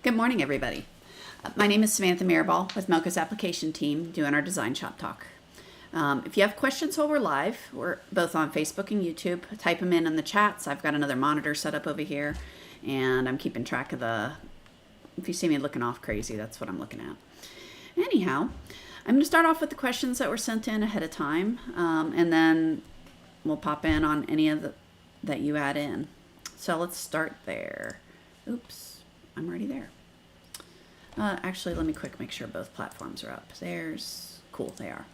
Good morning, everybody. My name is Samantha Mirabal with Mocha's application team doing our DesignShop Talk. If you have questions while we're live, we're both on Facebook and YouTube. Type them in the chats. I've got another monitor set up over here, and I'm keeping track of if you see me looking off crazy, that's what I'm looking at. Anyhow, I'm going to start off with the questions that were sent in ahead of time, and then we'll pop in on any of that you add in. So let's start there. Oops, I'm already there. Actually, let me quick make sure both platforms are up. Cool, they are.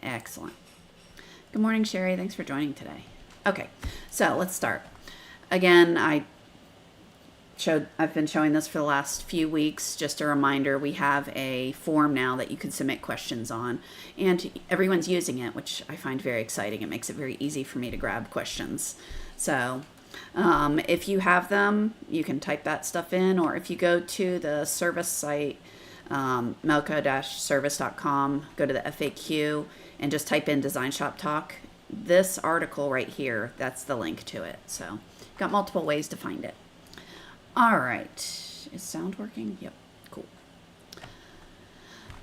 Excellent. Good morning, Sherry. Thanks for joining today. Okay, so let's start. Again, I've been showing this for the last few weeks. Just a reminder, we have a form now that you can submit questions on, and everyone's using it, which I find very exciting. It makes it very easy for me to grab questions. So if you have them, you can type that stuff in, or if you go to the service site, mocha-service.com, go to the FAQ and just type in DesignShop Talk. This article right here, that's the link to it. So got multiple ways to find it. All right, is sound working? Yep, cool.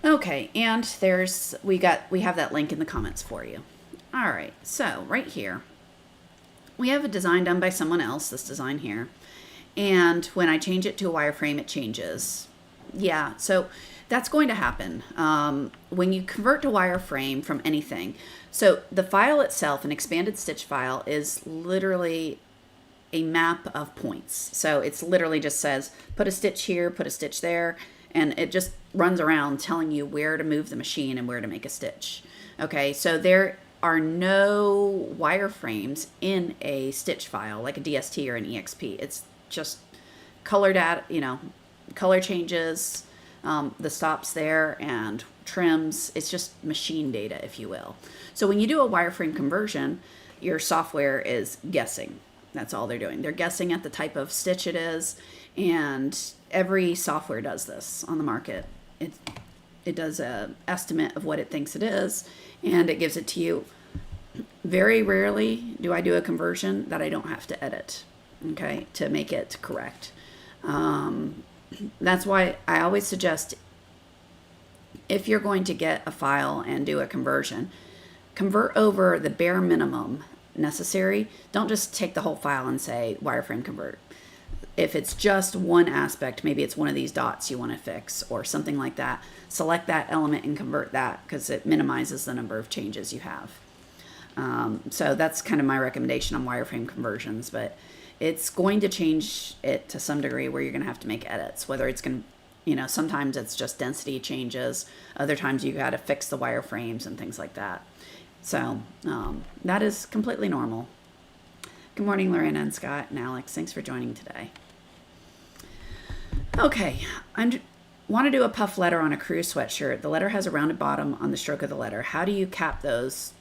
Okay, and we have that link in the comments for you. All right, so right here, we have a design done by someone else, this design here, and when I change it to a wireframe, it changes. Yeah, so that's going to happen when you convert to wireframe from anything. So the file itself, an expanded stitch file, is literally a map of points. So it's literally just says, put a stitch here, put a stitch there, and it just runs around telling you where to move the machine and where to make a stitch. Okay, so there are no wireframes in a stitch file like a DST or an EXP. It's just color data, color changes, the stops there and trims. It's just machine data, if you will. So when you do a wireframe conversion, your software is guessing. That's all they're doing. They're guessing at the type of stitch it is, and every software does this on the market. It does an estimate of what it thinks it is, and it gives it to you. Very rarely do I do a conversion that I don't have to edit, okay, to make it correct. That's why I always suggest, if you're going to get a file and do a conversion, convert over the bare minimum necessary. Don't just take the whole file and say wireframe convert. If it's just one aspect, maybe it's one of these dots you want to fix or something like that, select that element and convert that, because it minimizes the number of changes you have. So that's kind of my recommendation on wireframe conversions, but it's going to change it to some degree where you're going to have to make edits, whether it's going to, sometimes it's just density changes. Other times you got to fix the wireframes and things like that. So that is completely normal. Good morning, Lorena and Scott and Alex. Thanks for joining today. Okay, I want to do a puff letter on a crew sweatshirt. The letter has a rounded bottom on the stroke of the letter. How do you cap those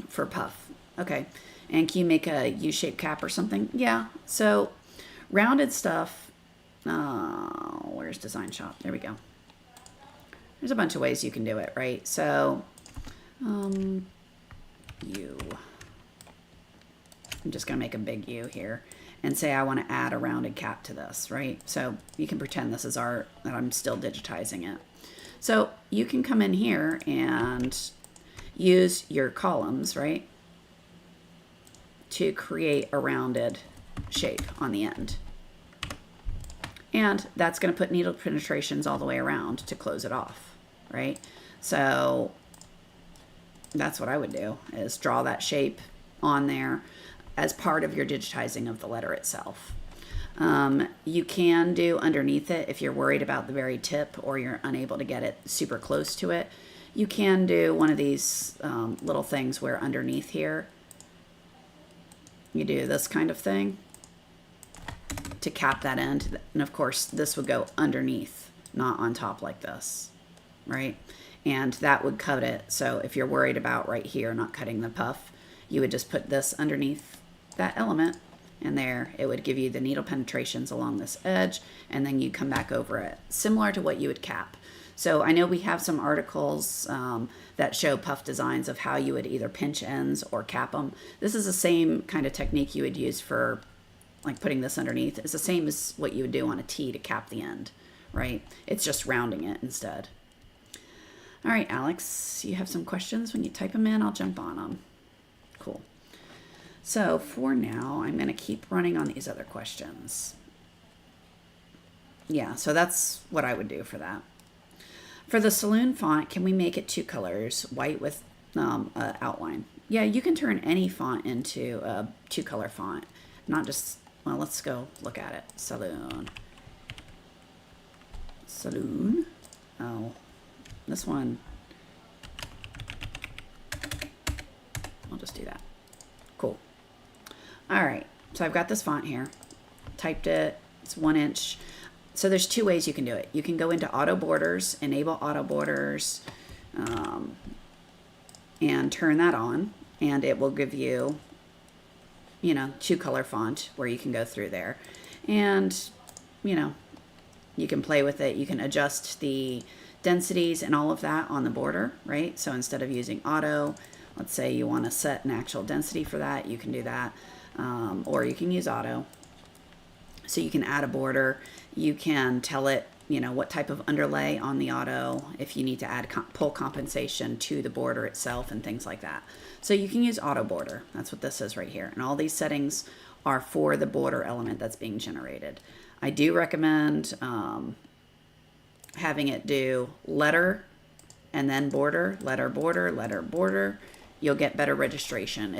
for puff? Okay, and can you make a U-shaped cap or something? Yeah, so rounded stuff. Where's DesignShop? There we go. There's a bunch of ways you can do it, right? So I'm just going to make a big U here and say I want to add a rounded cap to this, right? So you can pretend this is art, that I'm still digitizing it. So you can come in here and use your columns, right, to create a rounded shape on the end. And that's going to put needle penetrations all the way around to close it off, right? So that's what I would do, is draw that shape on there as part of your digitizing of the letter itself. You can do underneath it if you're worried about the very tip or you're unable to get it super close to it. You can do one of these little things where underneath here you do this kind of thing to cap that end. And of course this would go underneath, not on top like this, right? And that would cut it. So if you're worried about right here not cutting the puff, you would just put this underneath that element, and there it would give you the needle penetrations along this edge, and then you come back over it, similar to what you would cap. So I know we have some articles that show puff designs of how you would either pinch ends or cap them. This is the same kind of technique you would use for like putting this underneath. It's the same as what you would do on a T to cap the end, right? It's just rounding it instead. All right, Alex, you have some questions? When you type them in, I'll jump on them. Cool. So for now, I'm going to keep running on these other questions. Yeah, so that's what I would do for that. For the saloon font, can we make it 2 colors, white with outline? Yeah, you can turn any font into a 2-color font, not just, well, let's go look at it. Saloon. Oh, this one. I'll just do that. Cool. All right, so I've got this font here. Typed it. It's 1 inch. So there's 2 ways you can do it. You can go into auto borders, enable auto borders, and turn that on, and it will give you, 2-color font where you can go through there. And, you can play with it. You can adjust the densities and all of that on the border, right? So instead of using auto, let's say you want to set an actual density for that, you can do that. Or you can use auto. So you can add a border. You can tell it, what type of underlay on the auto, if you need to add pull compensation to the border itself and things like that. So you can use auto border. That's what this is right here. And all these settings are for the border element that's being generated. I do recommend having it do letter and then border, letter, border, letter, border. You'll get better registration.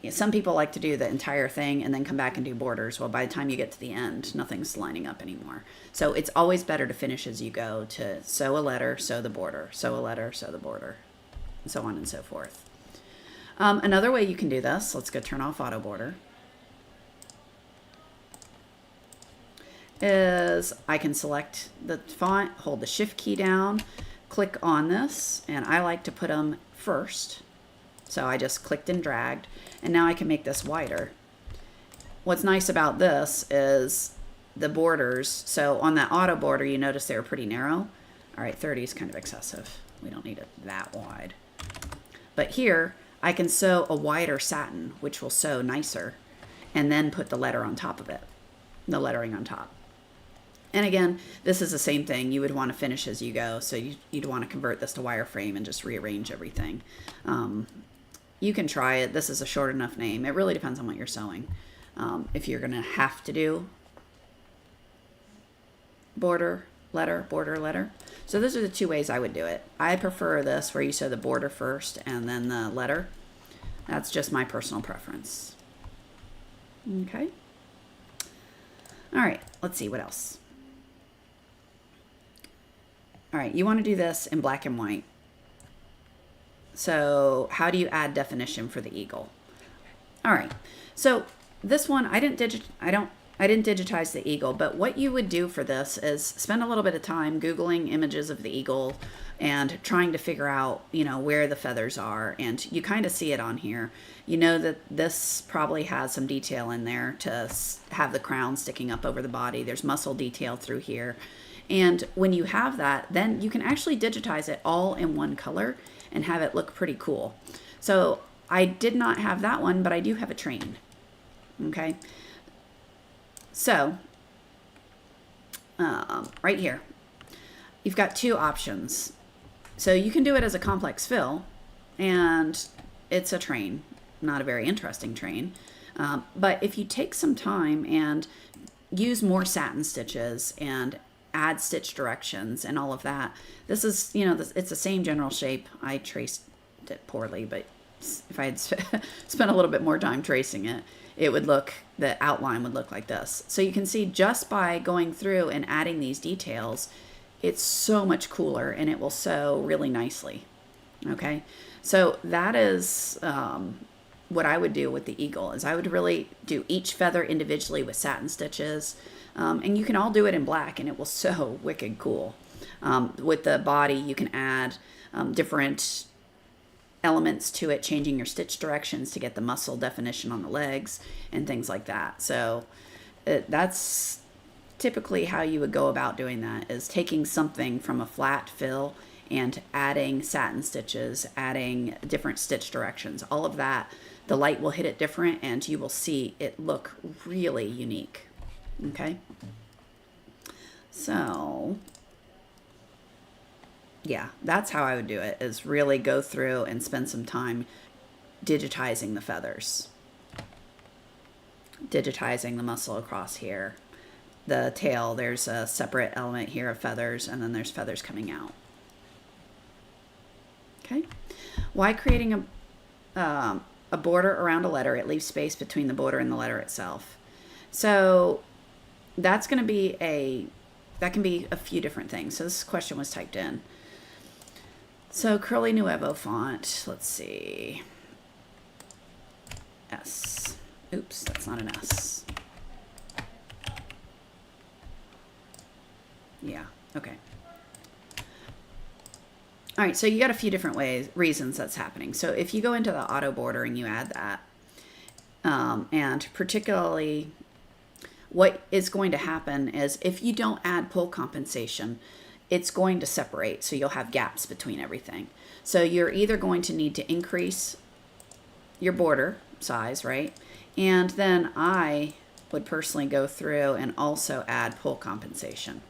Some people like to do the entire thing and then come back and do borders. Well, by the time you get to the end, nothing's lining up anymore. So it's always better to finish as you go, to sew a letter, sew the border, sew a letter, sew the border, and so on and so forth. Another way you can do this, let's go turn off auto border, is I can select the font, hold the shift key down, click on this, and I like to put them first. So I just clicked and dragged, and now I can make this wider. What's nice about this is the borders. So on that auto border, you notice they were pretty narrow. All right, 30 is kind of excessive. We don't need it that wide. But here, I can sew a wider satin, which will sew nicer, and then put the letter on top of it, the lettering on top. And again, this is the same thing. You would want to finish as you go. So you'd want to convert this to wireframe and just rearrange everything. You can try it. This is a short enough name. It really depends on what you're sewing. If you're going to have to do border, letter, border, letter. So those are the 2 ways I would do it. I prefer this where you sew the border first and then the letter. That's just my personal preference. Okay. All right, let's see what else. All right, you want to do this in black and white. So how do you add definition for the eagle? All right, so this one, I didn't digitize the eagle, but what you would do for this is spend a little bit of time Googling images of the eagle and trying to figure out, where the feathers are. And you kind of see it on here. You know that this probably has some detail in there to have the crown sticking up over the body. There's muscle detail through here. And when you have that, then you can actually digitize it all in one color and have it look pretty cool. So I did not have that one, but I do have a train. Okay. So right here, you've got 2 options. So you can do it as a complex fill, and it's a train, not a very interesting train. But if you take some time and use more satin stitches and add stitch directions and all of that, this is, it's the same general shape. I traced it poorly, but if I had spent a little bit more time tracing it, the outline would look like this. So you can see just by going through and adding these details, it's so much cooler and it will sew really nicely. Okay, so that is what I would do with the eagle, is I would really do each feather individually with satin stitches. And you can all do it in black and it will sew wicked cool. With the body, you can add different elements to it, changing your stitch directions to get the muscle definition on the legs and things like that. So that's typically how you would go about doing that, is taking something from a flat fill and adding satin stitches, adding different stitch directions, all of that. The light will hit it different and you will see it look really unique. Okay. So yeah, that's how I would do it, is really go through and spend some time digitizing the feathers. Digitizing the muscle across here. The tail, there's a separate element here of feathers, and then there's feathers coming out. Okay. Why creating a border around a letter? It leaves space between the border and the letter itself. So that's going to be that can be a few different things. So this question was typed in. So curly Nouveau font, let's see. S. Oops, that's not an S. Yeah, okay. All right, so you got a few different reasons that's happening. So if you go into the auto bordering, you add that. And particularly what is going to happen is if you don't add pull compensation, it's going to separate. So you'll have gaps between everything. So you're either going to need to increase your border size, right? And then I would personally go through and also add pull compensation.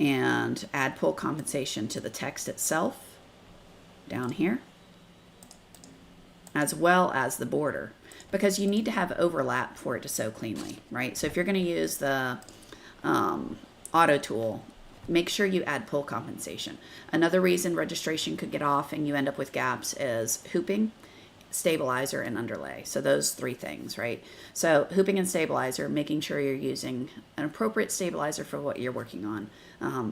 And add pull compensation to the text itself down here, as well as the border, because you need to have overlap for it to sew cleanly, right? So if you're going to use the auto tool, make sure you add pull compensation. Another reason registration could get off and you end up with gaps is hooping, stabilizer, and underlay. So those three things, right? So hooping and stabilizer, making sure you're using an appropriate stabilizer for what you're working on.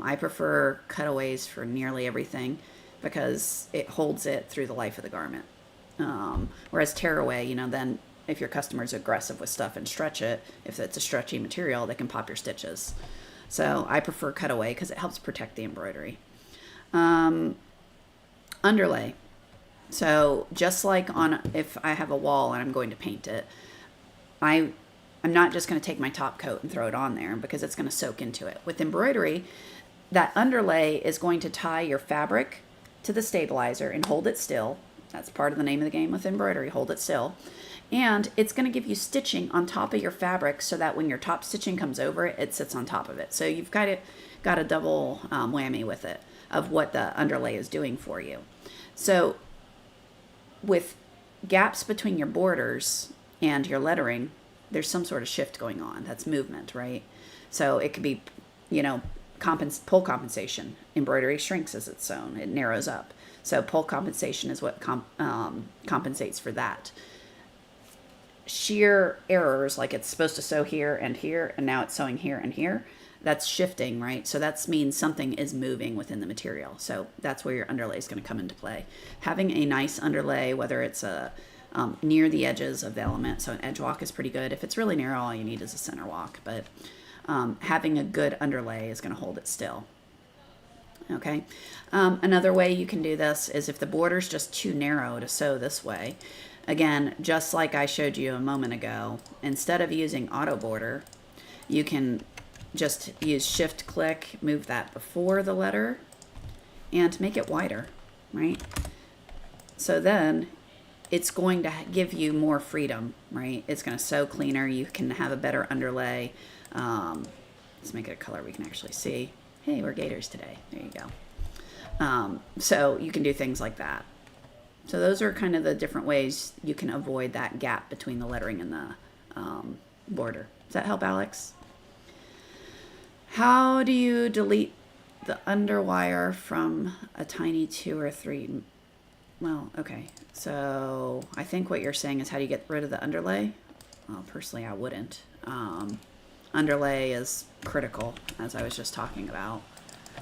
I prefer cutaways for nearly everything because it holds it through the life of the garment. Whereas tearaway, you know, then if your customer's aggressive with stuff and stretch it, if it's a stretchy material, they can pop your stitches. So I prefer cutaway because it helps protect the embroidery. Underlay. So just like if I have a wall and I'm going to paint it, I'm not just going to take my top coat and throw it on there because it's going to soak into it. With embroidery, that underlay is going to tie your fabric to the stabilizer and hold it still. That's part of the name of the game with embroidery, hold it still. And it's going to give you stitching on top of your fabric so that when your top stitching comes over it, it sits on top of it. So you've got a double whammy with it of what the underlay is doing for you. So with gaps between your borders and your lettering, there's some sort of shift going on. That's movement, right? So it could be, you know, pull compensation. Embroidery shrinks as it's sewn. It narrows up. So pull compensation is what compensates for that. Shear errors, like it's supposed to sew here, and now it's sewing here and here. That's shifting, right? So that means something is moving within the material. So that's where your underlay is going to come into play. Having a nice underlay, whether it's near the edges of the element, so an edge walk is pretty good. If it's really narrow, all you need is a center walk. But having a good underlay is going to hold it still. Okay. Another way you can do this is if the border's just too narrow to sew this way. Again, just like I showed you a moment ago, instead of using auto border, you can just use shift click, move that before the letter, and make it wider, right? So then it's going to give you more freedom, right? It's going to sew cleaner. You can have a better underlay. Let's make it a color we can actually see. Hey, we're gators today. There you go. So you can do things like that. So those are kind of the different ways you can avoid that gap between the lettering and the border. Does that help, Alex? How do you delete the underwire from a tiny 2 or 3? Well, okay. So I think what you're saying is how do you get rid of the underlay? Well, personally, I wouldn't. Underlay is critical, as I was just talking about.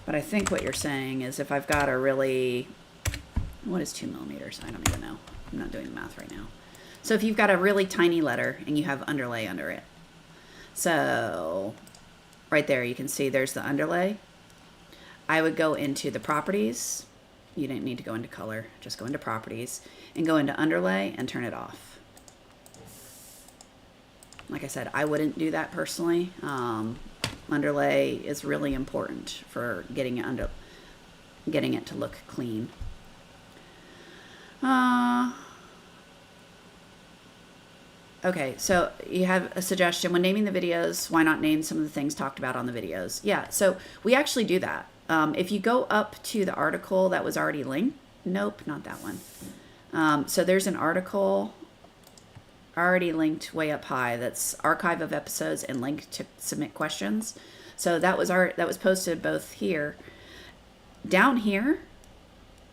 But I think what you're saying is if I've got a really... What is 2 millimeters? I don't even know. I'm not doing the math right now. So if you've got a really tiny letter and you have underlay under it. So right there, you can see there's the underlay. I would go into the properties. You didn't need to go into color. Just go into properties and go into underlay and turn it off. Like I said, I wouldn't do that personally. Underlay is really important for getting it to look clean. Okay, so you have a suggestion when naming the videos, why not name some of the things talked about on the videos? Yeah, so we actually do that. If you go up to the article that was already linked, nope, not that one. So there's an article already linked way up high that's archive of episodes and link to submit questions. So that was posted both here. Down here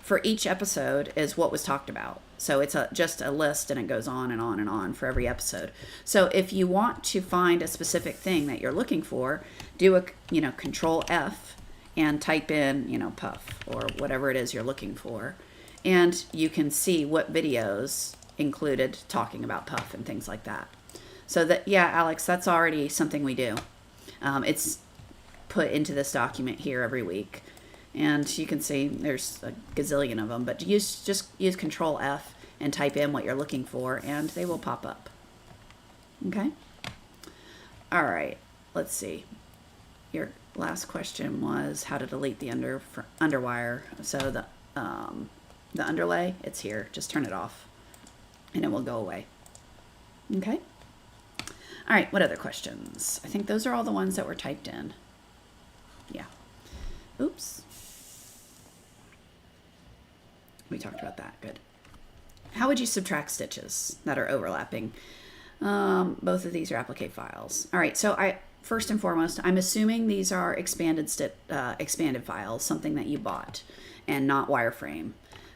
for each episode is what was talked about. So it's just a list, and it goes on and on and on for every episode. So if you want to find a specific thing that you're looking for, do a Control F and type in puff or whatever it is you're looking for, and you can see what videos included talking about puff and things like that. So that, yeah, Alex, that's already something we do. It's put into this document here every week. And you can see there's a gazillion of them, but just use Control F and type in what you're looking for, and they will pop up. Okay. All right. Let's see. Your last question was how to delete the underwire. So the underlay, it's here. Just turn it off, and it will go away. Okay. All right. What other questions? I think those are all the ones that were typed in. Yeah. Oops. We talked about that. Good. How would you subtract stitches that are overlapping? Both of these are Appliqué files. All right. So first and foremost, I'm assuming these are expanded files, something that you bought, and not Wireframe.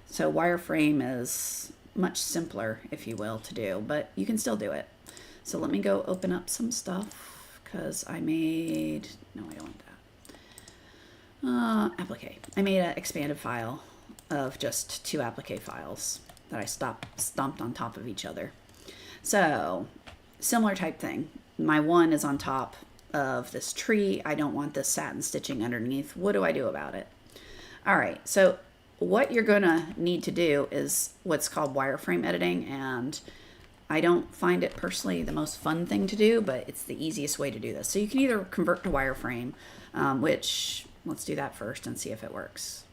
So Wireframe is much simpler, if you will, to do, but you can still do it. So let me go open up some stuff because I made. No, I don't want that. Appliqué. I made an expanded file of just 2 Appliqué files that I stomped on top of each other. So similar type thing. My one is on top of this tree. I don't want this satin stitching underneath. What do I do about it? All right. So what you're going to need to do is what's called wireframe editing. And I don't find it personally the most fun thing to do, but it's the easiest way to do this. So you can either convert to wireframe, which let's do that first and see if it works.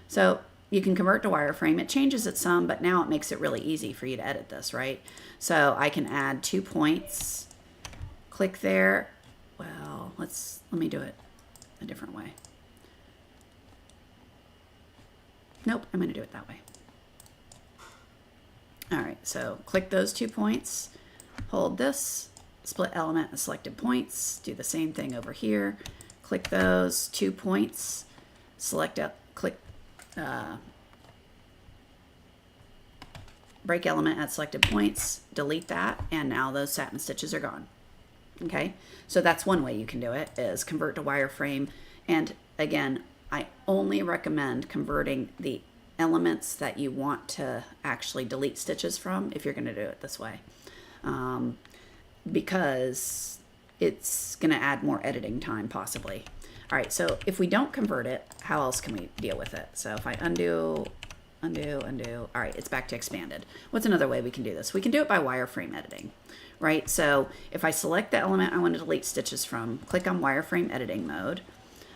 So you can convert to wireframe. It changes it some, but now it makes it really easy for you to edit this, right? So I can add 2 points, click there. Well, let me do it a different way. Nope, I'm going to do it that way. All right, so click those 2 points, hold this, split element and selected points, do the same thing over here. Click those 2 points, select up, click break element at selected points, delete that, and now those satin stitches are gone. Okay, so that's one way you can do it, is convert to wireframe. And again, I only recommend converting the elements that you want to actually delete stitches from if you're going to do it this way, because it's going to add more editing time possibly. All right, so if we don't convert it, how else can we deal with it? So if I undo, all right, it's back to expanded. What's another way we can do this? We can do it by wireframe editing, right? So if I select the element I want to delete stitches from, click on wireframe editing mode,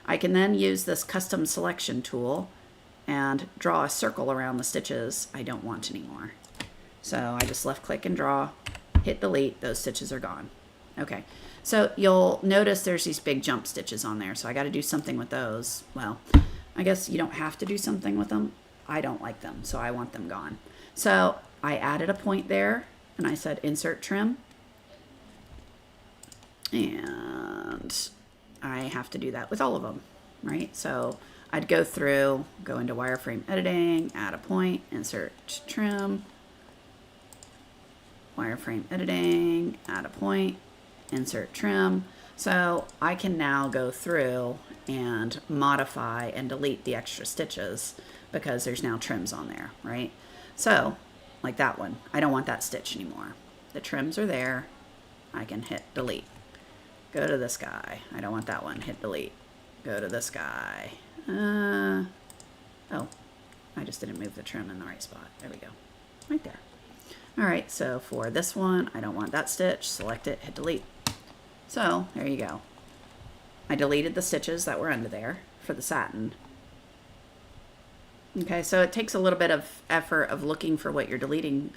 I can then use this custom selection tool and draw a circle around the stitches I don't want anymore. So I just left click and draw, hit delete, those stitches are gone. Okay, so you'll notice there's these big jump stitches on there, so I got to do something with those. Well, I guess you don't have to do something with them. I don't like them, so I want them gone. So I added a point there, and I said insert trim, and I have to do that with all of them, right? So I'd go through, go into wireframe editing, add a point, insert trim, wireframe editing, add a point, insert trim. So I can now go through and modify and delete the extra stitches because there's now trims on there, right? So like that one, I don't want that stitch anymore. The trims are there. I can hit delete. Go to this guy. I don't want that one. Hit delete. Go to this guy. Oh, I just didn't move the trim in the right spot. There we go. Right there. All right, so for this one, I don't want that stitch. Select it, hit delete. So there you go. I deleted the stitches that were under there for the satin. Okay, so it takes a little bit of effort of looking for what you're deleting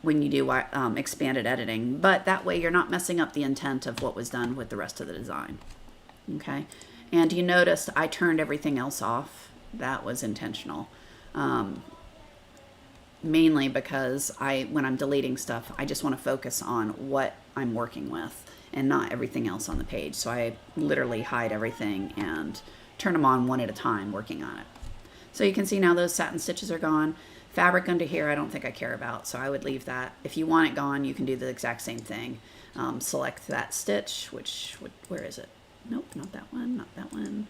when you do expanded editing, but that way you're not messing up the intent of what was done with the rest of the design. Okay, and you noticed I turned everything else off. That was intentional. Mainly because when I'm deleting stuff, I just want to focus on what I'm working with and not everything else on the page. So I literally hide everything and turn them on one at a time working on it. So you can see now those satin stitches are gone. Fabric under here, I don't think I care about, so I would leave that. If you want it gone, you can do the exact same thing. Select that stitch, where is it? Nope, not that one, not that one.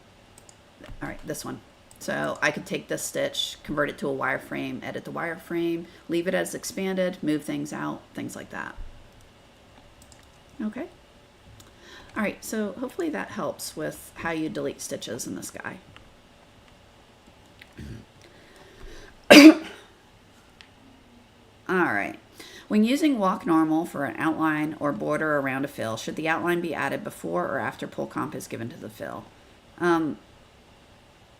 All right, this one. So I could take this stitch, convert it to a wireframe, edit the wireframe, leave it as expanded, move things out, things like that. Okay. All right, so hopefully that helps with how you delete stitches in this guy. All right. When using walk normal for an outline or border around a fill, should the outline be added before or after pull comp is given to the fill?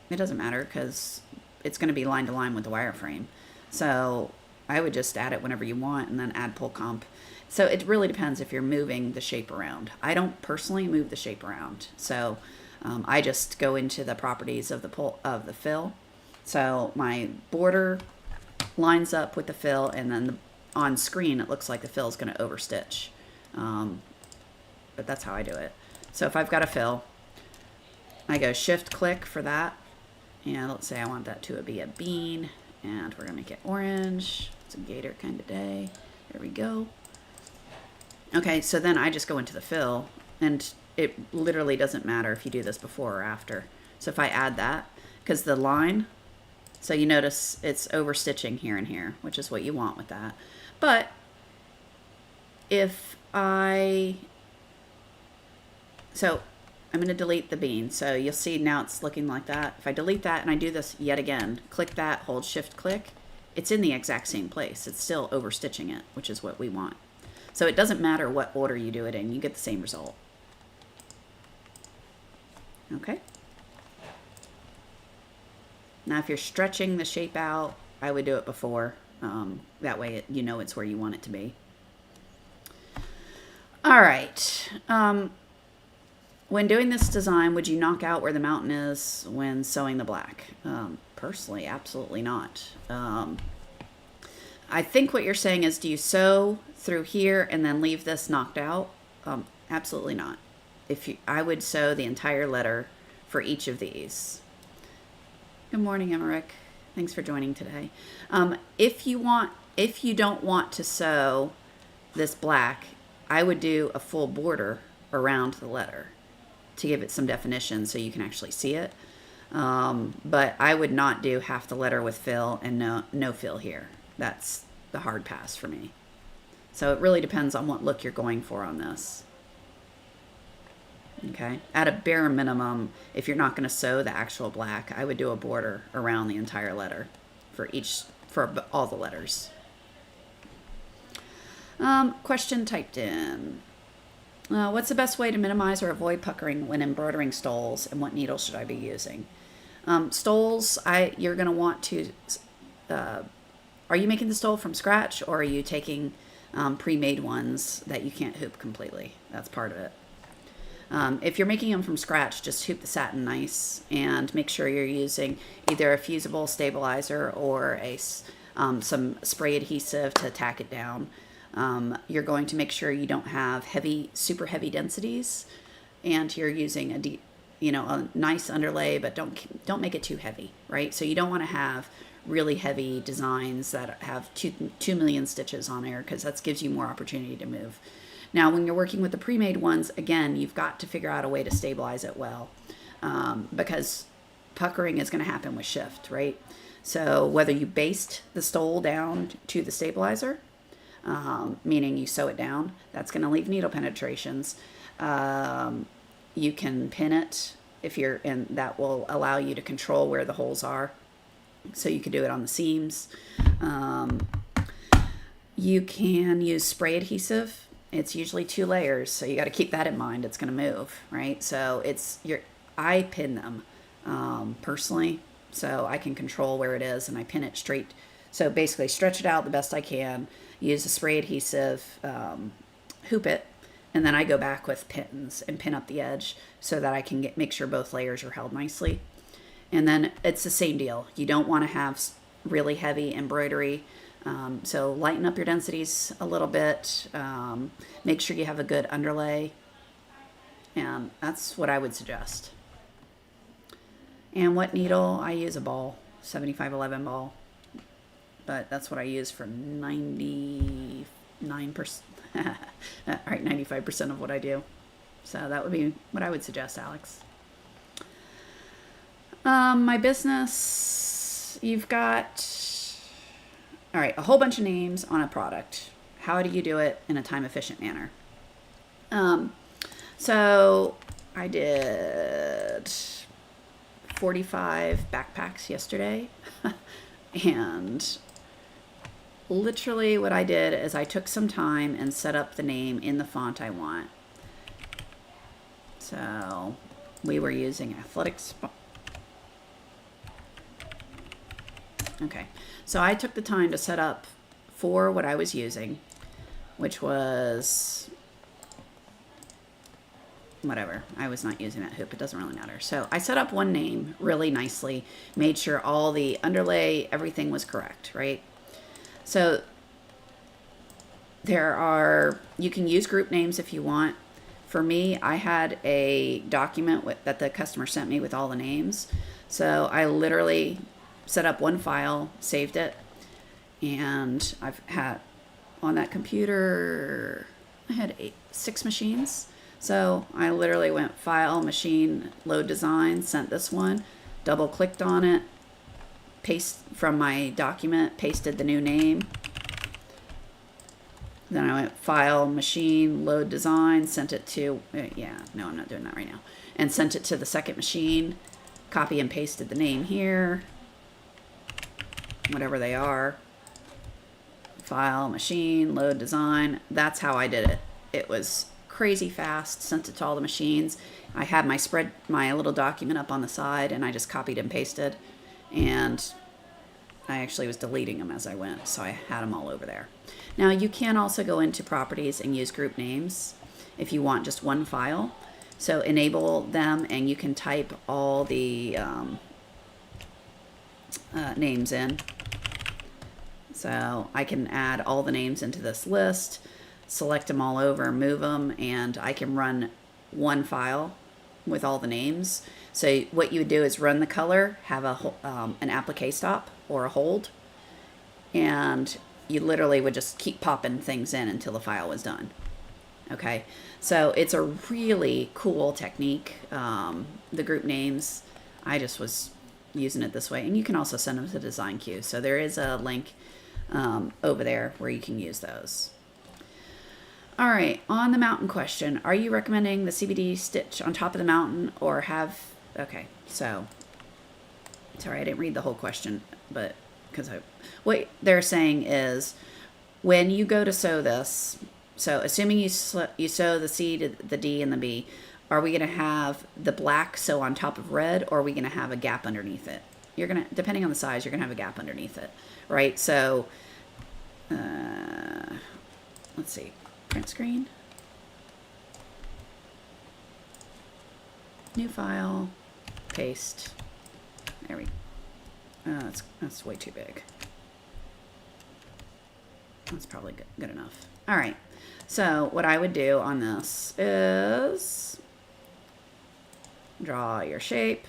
It doesn't matter because it's going to be line to line with the wireframe. So I would just add it whenever you want and then add pull comp. So it really depends if you're moving the shape around. I don't personally move the shape around. So I just go into the properties of the fill. So my border lines up with the fill, and then on screen it looks like the fill is going to overstitch. But that's how I do it. So if I've got a fill, I go shift click for that. And let's say I want that to be a bean, and we're gonna make it orange. It's a gator kind of day. There we go. Okay, so then I just go into the fill, and it literally doesn't matter if you do this before or after. So if I add that, because the line, so you notice it's overstitching here and here, which is what you want with that. But if I'm going to delete the bean. So you'll see now it's looking like that. If I delete that and I do this yet again, click that, hold shift click, it's in the exact same place. It's still overstitching it, which is what we want. So it doesn't matter what order you do it in, you get the same result. Okay. Now if you're stretching the shape out, I would do it before. That way you know it's where you want it to be. All right. When doing this design, would you knock out where the mountain is when sewing the black? Personally, absolutely not. I think what you're saying is, do you sew through here and then leave this knocked out? Absolutely not. I would sew the entire letter for each of these. Good morning, Emmerich. Thanks for joining today. If you don't want to sew this black, I would do a full border around the letter to give it some definition so you can actually see it. But I would not do half the letter with fill and no fill here. That's the hard pass for me. So it really depends on what look you're going for on this. Okay, at a bare minimum, if you're not going to sew the actual black, I would do a border around the entire letter for all the letters. Question typed in. What's the best way to minimize or avoid puckering when embroidering stoles, and what needle should I be using? Stoles, you're going to want to, are you making the stole from scratch, or are you taking pre-made ones that you can't hoop completely? That's part of it. If you're making them from scratch, just hoop the satin nice and make sure you're using either a fusible stabilizer or some spray adhesive to tack it down. You're going to make sure you don't have super heavy densities, and you're using a nice underlay, but don't make it too heavy, right? So you don't want to have really heavy designs that have 2 million stitches on there, because that gives you more opportunity to move. Now, when you're working with the pre-made ones, again, you've got to figure out a way to stabilize it well, because puckering is going to happen with shift, right? So whether you baste the stole down to the stabilizer, meaning you sew it down, that's going to leave needle penetrations. You can pin it and that will allow you to control where the holes are. So you can do it on the seams. You can use spray adhesive. It's usually 2 layers, so you got to keep that in mind. It's going to move, right? So I pin them personally, so I can control where it is, and I pin it straight So basically stretch it out the best I can, use a spray adhesive, hoop it, and then I go back with pins and pin up the edge so that I can make sure both layers are held nicely. And then it's the same deal. You don't want to have really heavy embroidery. So lighten up your densities a little bit. Make sure you have a good underlay. And that's what I would suggest. And what needle? I use a ball, 7511 ball. But that's what I use for 99%. All right, 95% of what I do. So that would be what I would suggest, Alex. My business, you've got, all right, a whole bunch of names on a product. How do you do it in a time-efficient manner? So I did 45 backpacks yesterday. And literally what I did is I took some time and set up the name in the font I want. So we were using athletics. Okay, so I took the time to set up for what I was using, which was whatever. I was not using that hoop. It doesn't really matter. So I set up one name really nicely, made sure all the underlay, everything was correct, right? So you can use group names if you want. For me, I had a document that the customer sent me with all the names. So I literally set up one file, saved it, and I've had on that computer, I had 6 machines. So I literally went file, machine, load design, sent this one, double clicked on it, paste from my document, pasted the new name. Then I went file, machine, load design, sent it to, no, I'm not doing that right now. And sent it to the second machine, copy and pasted the name here, whatever they are. File, machine, load design. That's how I did it. It was crazy fast, sent it to all the machines. I had my little document up on the side, and I just copied and pasted, and I actually was deleting them as I went, so I had them all over there. Now you can also go into properties and use group names if you want just one file. So enable them, and you can type all the names in. So I can add all the names into this list, select them all over, move them, and I can run one file with all the names. So what you would do is run the color, have an applique stop or a hold, and you literally would just keep popping things in until the file was done. Okay, so it's a really cool technique. The group names, I just was using it this way, and you can also send them to Design Queue. So there is a link over there where you can use those. All right, on the mountain question, are you recommending the CBD stitch on top of the mountain or have, okay, so, sorry, I didn't read the whole question, but what they're saying is when you go to sew this, so assuming you sew the C to the D and the B, are we going to have the black sew on top of red, or are we going to have a gap underneath it? You're going to, depending on the size, you're going to have a gap underneath it, right? So, let's see. Print screen, new file, paste. There we go. That's way too big. That's probably good enough. All right. So what I would do on this is draw your shape.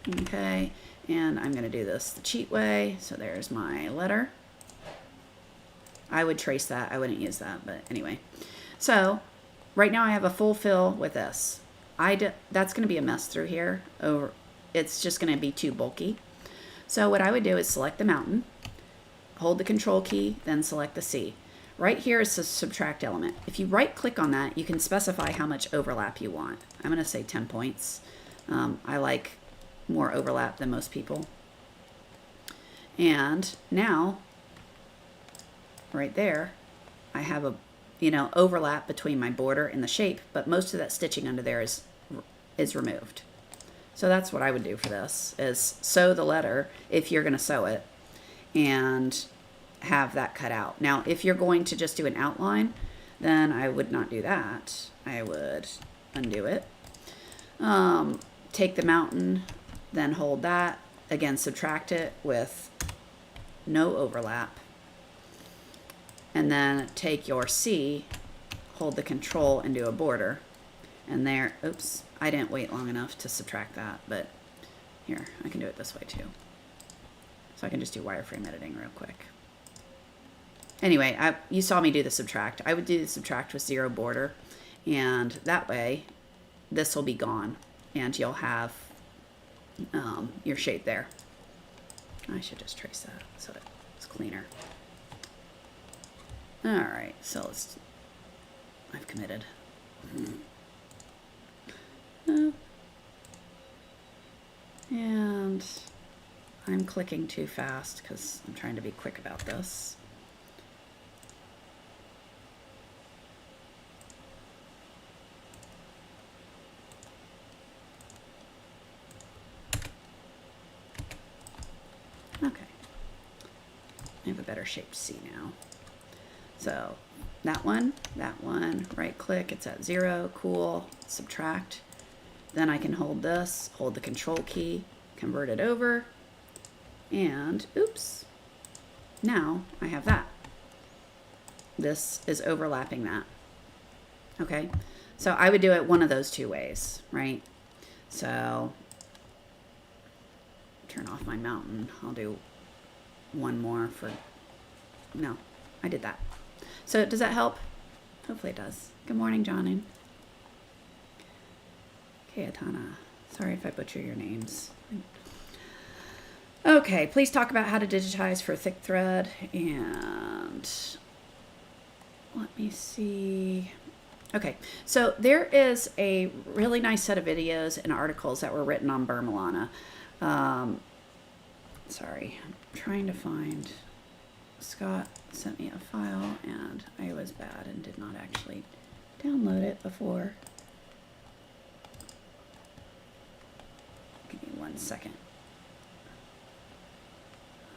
Okay. And I'm going to do this the cheat way. So there's my letter. I would trace that. I wouldn't use that, but anyway. So right now I have a full fill with this. That's going to be a mess through here. It's just going to be too bulky. So what I would do is select the mountain, hold the control key, then select the C. Right here is the subtract element. If you right click on that, you can specify how much overlap you want. I'm going to say 10 points. I like more overlap than most people. And now right there I have a overlap between my border and the shape, but most of that stitching under there is is removed. So that's what I would do for this, is sew the letter if you're going to sew it and have that cut out. Now, if you're going to just do an outline, then I would not do that. I would undo it. Take the mountain, then hold that. Again, subtract it with no overlap. And then take your C, hold the control and do a border. And there, oops, I didn't wait long enough to subtract that, but here, I can do it this way too. So I can just do wireframe editing real quick. Anyway, you saw me do the subtract. I would do the subtract with 0 border, and that way this will be gone and you'll have your shape there. I should just trace that so it's cleaner. All right, so I've committed. And I'm clicking too fast because I'm trying to be quick about this. Okay. I have a better shaped C now. So that one, right click, it's at 0, cool, subtract. Then I can hold this, hold the control key, convert it over, and oops, now I have that. This is overlapping that. Okay, so I would do it one of those two ways, right? So turn off my mountain. I'll do one more for, no, I did that. So does that help? Hopefully it does. Good morning, John. Kayatana. Sorry if I butcher your names. Okay, please talk about how to digitize for thick thread. And let me see. Okay, so there is a really nice set of videos and articles that were written on Burmilana. Sorry, I'm trying to find. Scott sent me a file and I was bad and did not actually download it before. Give me 1 second.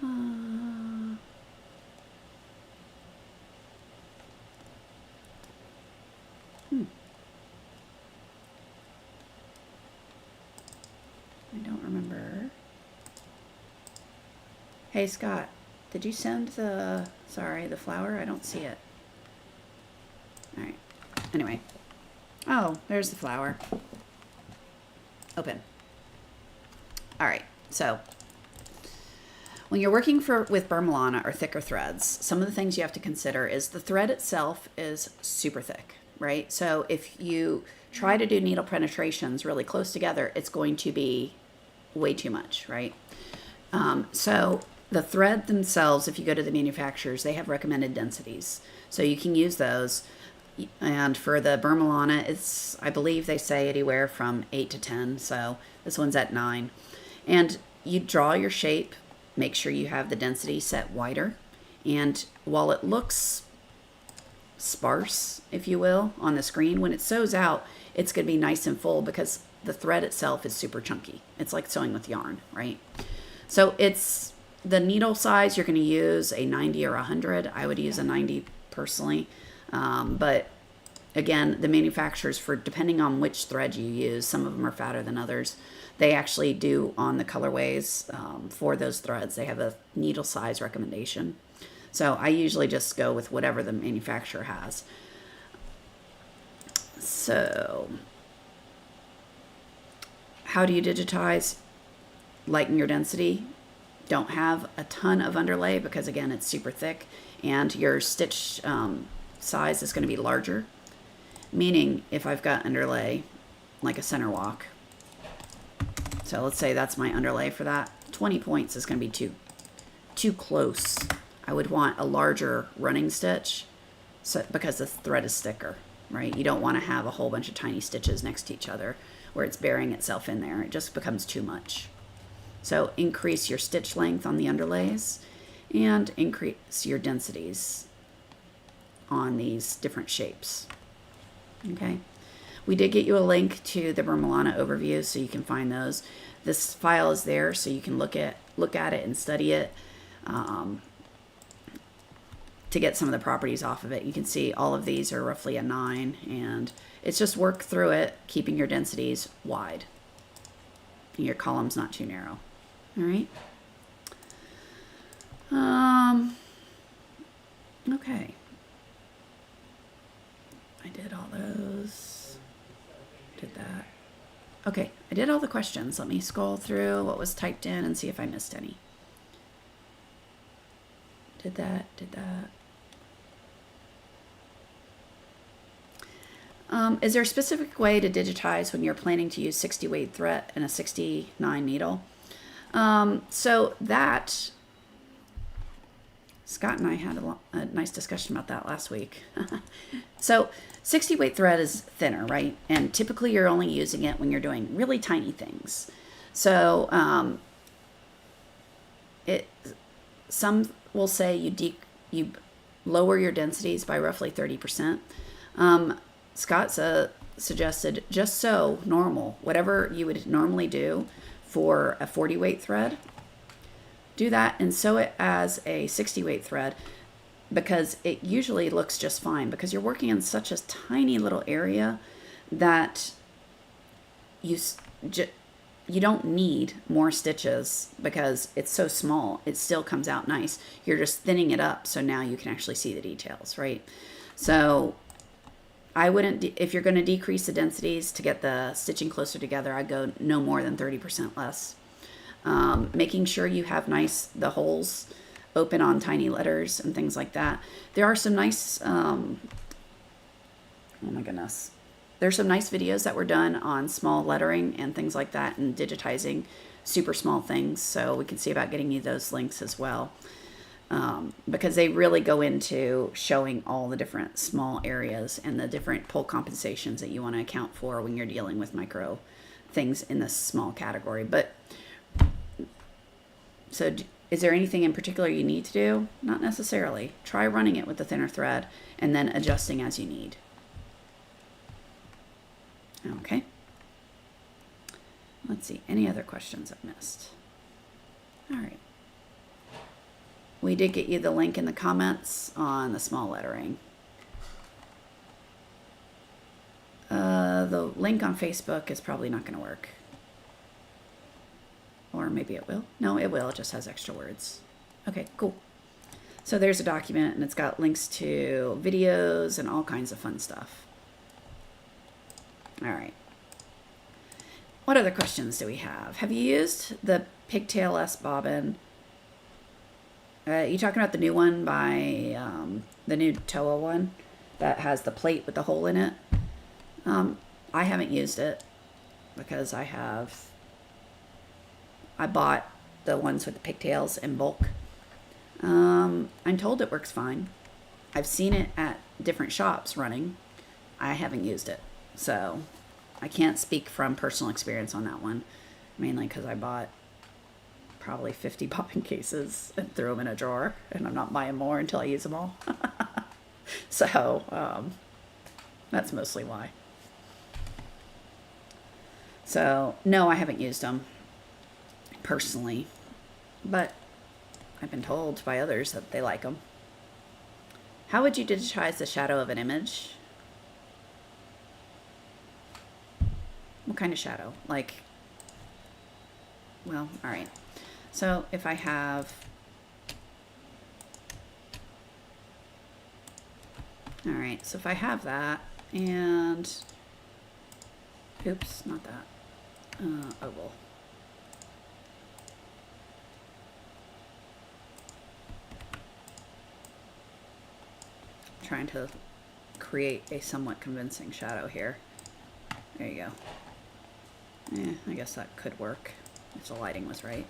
I don't remember. Hey Scott, did you send the flower? I don't see it. All right. Anyway. Oh, there's the flower. Open. All right. So when you're working with Burmilana or thicker threads, some of the things you have to consider is the thread itself is super thick, right? So if you try to do needle penetrations really close together, it's going to be way too much, right? So the thread themselves, if you go to the manufacturers, they have recommended densities. So you can use those. And for the Burmilana, it's, I believe they say anywhere from 8 to 10. So this one's at 9. And you draw your shape, make sure you have the density set wider. And while it looks sparse, if you will, on the screen, when it sews out, it's going to be nice and full because the thread itself is super chunky. It's like sewing with yarn, right? So it's the needle size you're going to use a 90 or 100. I would use a 90 personally. But again, the manufacturers, for depending on which thread you use, some of them are fatter than others. They actually do on the colorways for those threads. They have a needle size recommendation. So I usually just go with whatever the manufacturer has. So how do you digitize? Lighten your density. Don't have a ton of underlay because again, it's super thick and your stitch size is going to be larger. Meaning if I've got underlay like a center walk, so let's say that's my underlay for that, 20 points is going to be too close. I would want a larger running stitch because the thread is thicker, right? You don't want to have a whole bunch of tiny stitches next to each other where it's burying itself in there. It just becomes too much. So increase your stitch length on the underlays and increase your densities on these different shapes. Okay. We did get you a link to the Burmilana overview, so you can find those. This file is there, so you can look at it and study it to get some of the properties off of it. You can see all of these are roughly a 9, and it's just work through it, keeping your densities wide and your columns not too narrow. All right. Okay. I did all those. Did that. Okay, I did all the questions. Let me scroll through what was typed in and see if I missed any. Did that. Is there a specific way to digitize when you're planning to use 60 weight thread and a 69 needle? So that, Scott and I had a nice discussion about that last week. So 60 weight thread is thinner, right? And typically you're only using it when you're doing really tiny things. So some will say you lower your densities by roughly 30%. Scott suggested just so normal, whatever you would normally do for a 40 weight thread, do that and sew it as a 60 weight thread, because it usually looks just fine, because you're working in such a tiny little area that you don't need more stitches because it's so small. It still comes out nice. You're just thinning it up so now you can actually see the details, right? So I wouldn't, if you're going to decrease the densities to get the stitching closer together, I'd go no more than 30% less. Making sure you have the holes open on tiny letters and things like that. There are some nice, oh my goodness. There's some nice videos that were done on small lettering and things like that, and digitizing super small things. So we can see about getting you those links as well. Because they really go into showing all the different small areas and the different pull compensations that you want to account for when you're dealing with micro things in this small category. But so is there anything in particular you need to do? Not necessarily. Try running it with the thinner thread and then adjusting as you need. Okay. Let's see. Any other questions I've missed? All right. We did get you the link in the comments on the small lettering. The link on Facebook is probably not going to work. Or maybe it will. No, it will. It just has extra words. Okay, cool. So there's a document, and it's got links to videos and all kinds of fun stuff. All right. What other questions do we have? Have you used the Pigtail-less bobbin? You talking about the new one by the new Toa one that has the plate with the hole in it? I haven't used it because I bought the ones with the pigtails in bulk. I'm told it works fine. I've seen it at different shops running. I haven't used it, so I can't speak from personal experience on that one, mainly because I bought probably 50 bobbin cases and threw them in a drawer, and I'm not buying more until I use them all. So that's mostly why. So no, I haven't used them personally, but I've been told by others that they like them. How would you digitize the shadow of an image? What kind of shadow? Like, well, all right. So if I have, all right, so if I have that and, oops, not that, oval. Trying to create a somewhat convincing shadow here. There you go. I guess that could work if the lighting was right.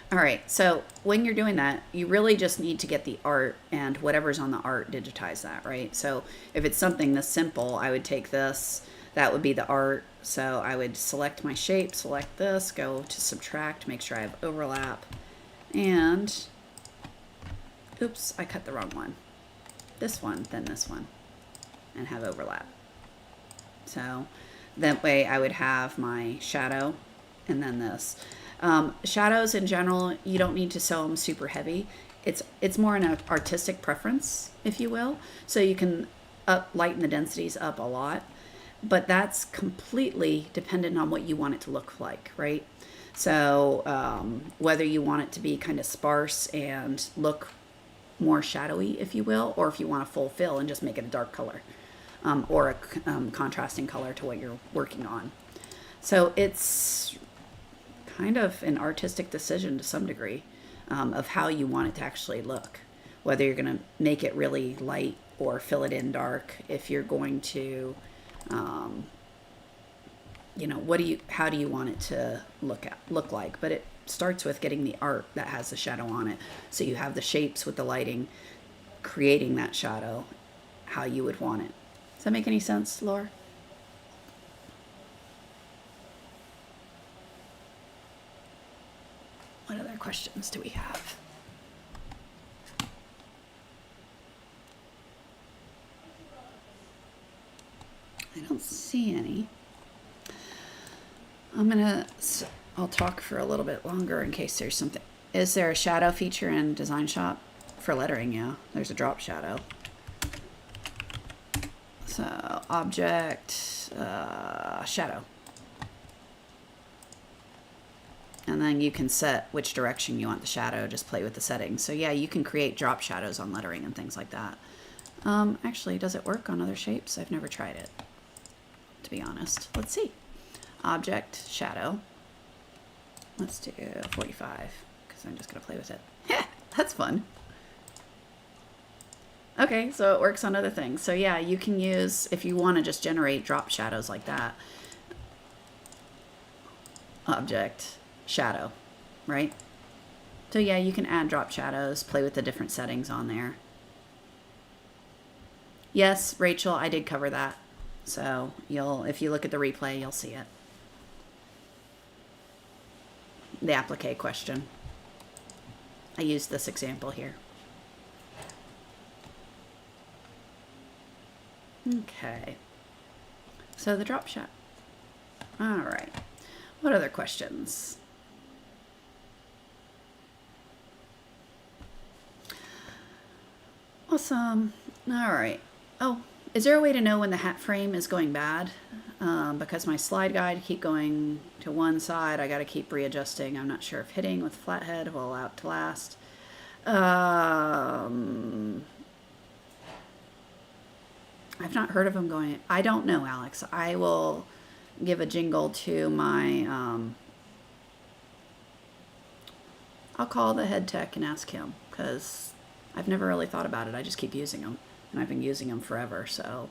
All right, so when you're doing that, you really just need to get the art and whatever's on the art, digitize that, right? So if it's something this simple, I would take this, that would be the art. So I would select my shape, select this, go to subtract, make sure I have overlap, and, oops, I cut the wrong one. This one, then this one, and have overlap. So that way I would have my shadow and then this. Shadows in general, you don't need to sew them super heavy. It's more an artistic preference, if you will. So you can lighten the densities up a lot, but that's completely dependent on what you want it to look like, right? So whether you want it to be kind of sparse and look more shadowy, if you will, or if you want a full fill and just make it a dark color, or a contrasting color to what you're working on. So it's kind of an artistic decision to some degree, of how you want it to actually look, whether you're going to make it really light or fill it in dark. If you're going to, how do you want it to look like? But it starts with getting the art that has the shadow on it. So you have the shapes with the lighting, creating that shadow, how you would want it. Does that make any sense, Laura? What other questions do we have? I don't see any. I'll talk for a little bit longer in case there's something. Is there a shadow feature in DesignShop for lettering? Yeah, there's a drop shadow. So object, shadow. And then you can set which direction you want the shadow, just play with the settings. So yeah, you can create drop shadows on lettering and things like that. Actually, does it work on other shapes? I've never tried it, to be honest. Let's see. Object, shadow. Let's do 45, because I'm just gonna play with it. Yeah, that's fun. Okay, so it works on other things. So yeah, you can use, if you want to just generate drop shadows like that, object, shadow, right? So yeah, you can add drop shadows, play with the different settings on there. Yes, Rachel, I did cover that. So if you look at the replay, you'll see it. The applique question. I used this example here. Okay. So the drop shot. All right. What other questions? Awesome. All right. Oh, is there a way to know when the hat frame is going bad? Because my slide guide keep going to one side. I got to keep readjusting. I'm not sure if hitting with flathead will allow it to last. I've not heard of them going. I don't know, Alex. I will give a jingle to my, I'll call the head tech and ask him, because I've never really thought about it. I just keep using them, and I've been using them forever, so.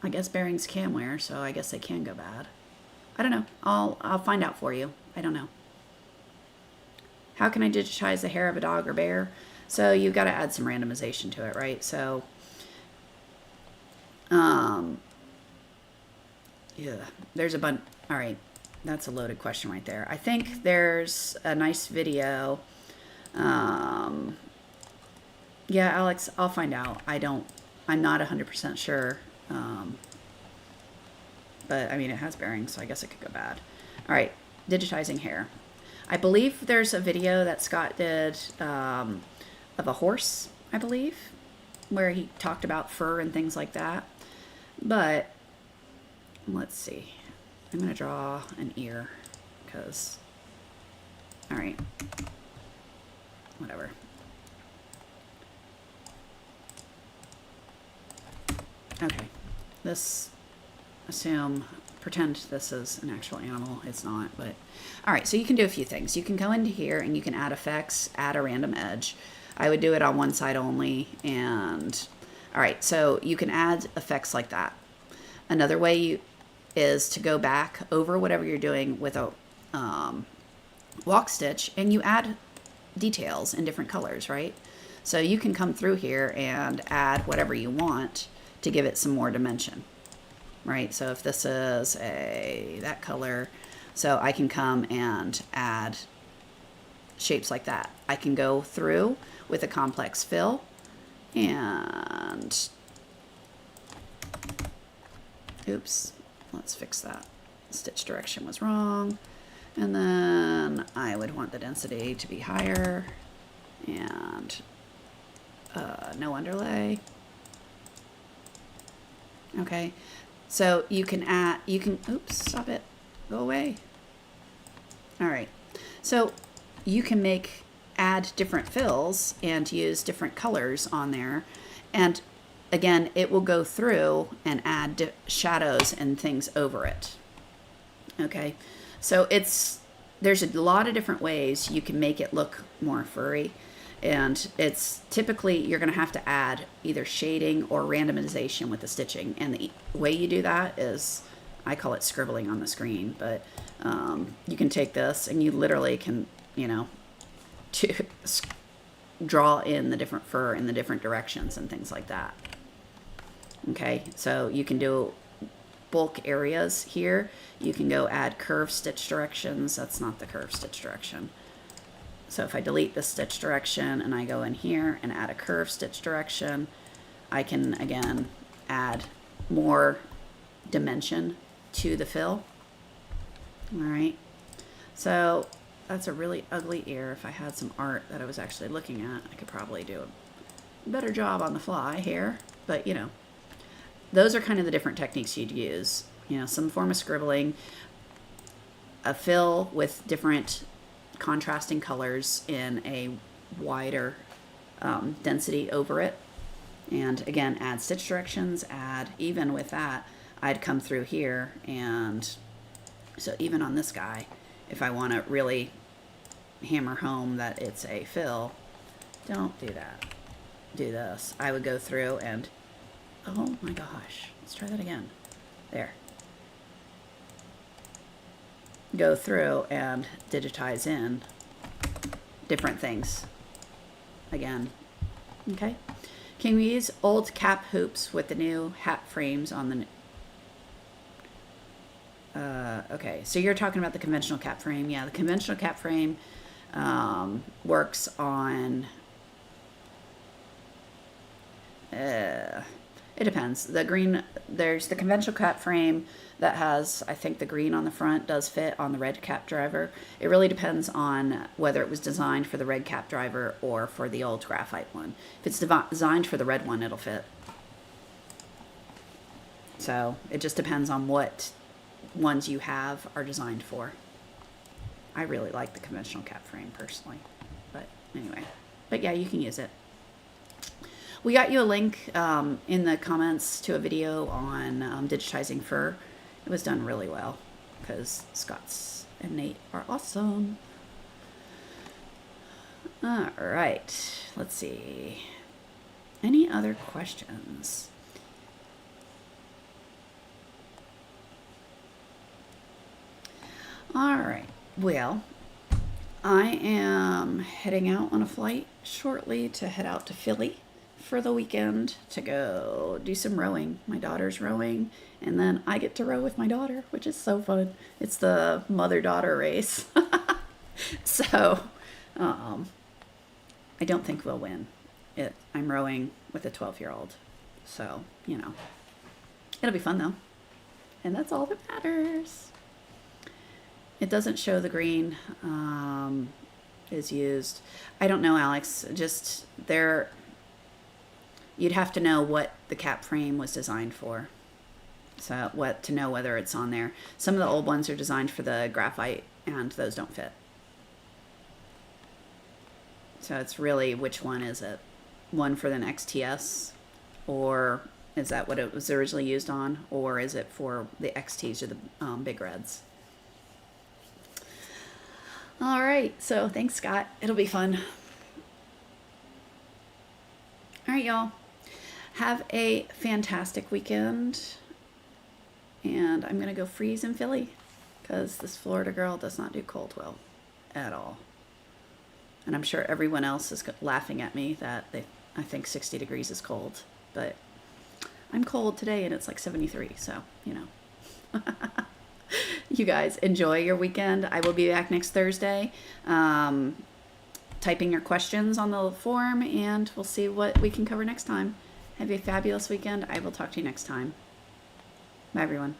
I guess bearings can wear, so I guess they can go bad. I don't know. I'll find out for you. I don't know. How can I digitize the hair of a dog or bear? So you've got to add some randomization to it, right? So, yeah, there's a bunch. All right, that's a loaded question right there. I think there's a nice video. Yeah, Alex, I'll find out. I'm not 100% sure. But I mean, it has bearings, so I guess it could go bad. All right, digitizing hair. I believe there's a video that Scott did of a horse, I believe, where he talked about fur and things like that. But let's see. I'm going to draw an ear because, all right, whatever. Okay, pretend this is an actual animal. It's not, but all right, so you can do a few things. You can go into here and you can add effects, add a random edge. I would do it on one side only, and all right, so you can add effects like that. Another way is to go back over whatever you're doing with a walk stitch, and you add details in different colors, right? So you can come through here and add whatever you want to give it some more dimension, right? So if this is that color, so I can come and add shapes like that. I can go through with a complex fill and Oops, let's fix that. Stitch direction was wrong. And then I would want the density to be higher, and no underlay. Okay, so you can add, oops, stop it, go away. All right, so you can add different fills and use different colors on there. And again, it will go through and add shadows and things over it. Okay, so there's a lot of different ways you can make it look more furry. And it's typically, you're going to have to add either shading or randomization with the stitching. And the way you do that is, I call it scribbling on the screen, but you can take this and you literally can, to draw in the different fur in the different directions and things like that. Okay, so you can do bulk areas here. You can go add curved stitch directions. That's not the curved stitch direction. So if I delete the stitch direction and I go in here and add a curved stitch direction, I can again add more dimension to the fill. All right, so that's a really ugly ear. If I had some art that I was actually looking at, I could probably do a better job on the fly here, but those are kind of the different techniques you'd use. Some form of scribbling, a fill with different contrasting colors in a wider density over it. And again, add stitch directions, even with that, I'd come through here. And so even on this guy, if I want to really hammer home that it's a fill, don't do that. Do this. I would go through and, oh my gosh, let's try that again. There. Go through and digitize in different things again. Okay, can we use old cap hoops with the new hat frames on the okay, so you're talking about the conventional cap frame. Yeah, the conventional cap frame works on it depends. There's the conventional cap frame that has, I think the green on the front does fit on the red cap driver. It really depends on whether it was designed for the red cap driver or for the old graphite one. If it's designed for the red one, it'll fit. So it just depends on what ones you have are designed for. I really like the conventional cap frame personally, but anyway. But yeah, you can use it. We got you a link in the comments to a video on digitizing fur. It was done really well because Scott and Nate are awesome. All right, let's see. Any other questions? All right, well, I am heading out on a flight shortly to head out to Philly for the weekend to go do some rowing. My daughter's rowing, and then I get to row with my daughter, which is so fun. It's the mother-daughter race. So I don't think we'll win. I'm rowing with a 12-year-old, so it'll be fun though, and that's all that matters. It doesn't show the green is used. I don't know, Alex. Just there. You'd have to know what the cap frame was designed for. So to know whether it's on there. Some of the old ones are designed for the graphite and those don't fit. So it's really, which one is it? One for an XTS, or is that what it was originally used on? Or is it for the XTs or the big reds? All right, so thanks, Scott. It'll be fun. All right, y'all. Have a fantastic weekend. And I'm going to go freeze in Philly because this Florida girl does not do cold well at all. And I'm sure everyone else is laughing at me that I think 60 degrees is cold. But I'm cold today and it's like 73, so, You guys enjoy your weekend. I will be back next Thursday. Typing your questions on the form, and we'll see what we can cover next time. Have a fabulous weekend. I will talk to you next time. Bye, everyone.